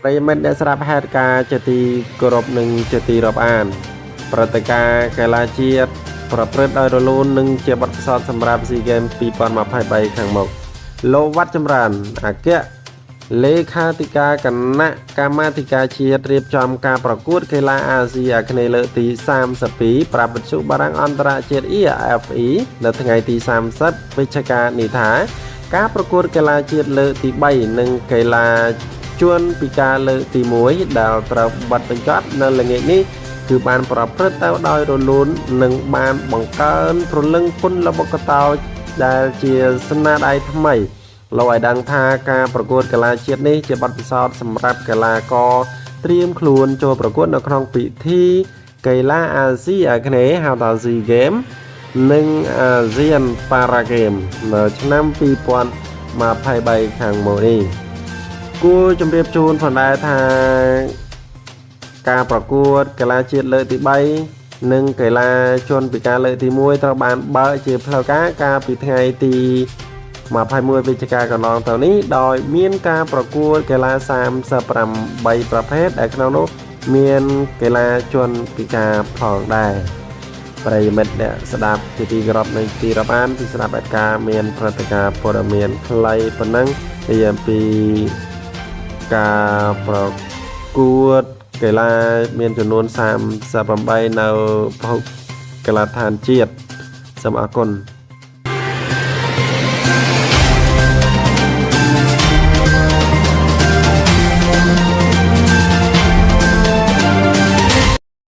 ប្រិយមិត្តអ្នកស្ដាប់ហេតុការណ៍ជាទីគោរពនិងជាទីរាប់អានព្រឹត្តិការណ៍កីឡាជាតិប្រព្រឹត្តដោយរលូននិងជាបទពិសោធន៍សម្រាប់ SEA Games 2023 ខាងមុខលោកវត្តចម្រើនអគ្គលេខាធិការគណៈកម្មាធិការជាតិរៀបចំការប្រកួតកីឡាអាស៊ីអាគ្នេយ៍លើកទី32ប្រាប់វិទ្យុបារាំងអន្តរជាតិ IAAFE នៅថ្ងៃទី30វិច្ឆិកានេះថាការប្រកួតកីឡាជាតិលើកទី3និងកីឡាជួនពិការលើកទី1ដែលត្រូវបិទបញ្ចប់នៅល្ងាចនេះគឺបានប្រព្រឹត្តទៅដោយរលូននិងបានបង្កើនព្រលឹងគុណល្បុក្កតោដែលជាស្នាដៃថ្មីលោកឲ្យដឹងថាការប្រកួតកីឡាជាតិនេះជាបទពិសោធន៍សម្រាប់កីឡាករត្រៀមខ្លួនចូលប្រកួតនៅក្នុងពិធីកីឡាអាស៊ីអាគ្នេយ៍ហៅថា SEA Games និង ASEAN Para Games នៅឆ្នាំ2023ខាងមុខនេះគួរជម្រាបជូនផងដែរថាការប្រកួតកីឡាជាតិលើកទី3និងកីឡាជនពិការលើកទី1ត្រូវបានបើកជាផ្លូវការកាលពីថ្ងៃទី21វិច្ឆិកាកន្លងទៅនេះដោយមានការប្រកួតកីឡា38ប្រភេទដែលក្នុងនោះមានកីឡាជនពិការផងដែរប្រិយមិត្តអ្នកស្ដាប់ជាទីគោរពនិងទីរាប់អានពីស្ដាប់ឯកការមានព្រឹត្តិការណ៍ព័ត៌មានខ្លីប៉ុណ្ណឹងពីអំពីការប្រកួតកីឡាមានចំនួន38នៅពហុកីឡដ្ឋានជាតិសូមអរគុណ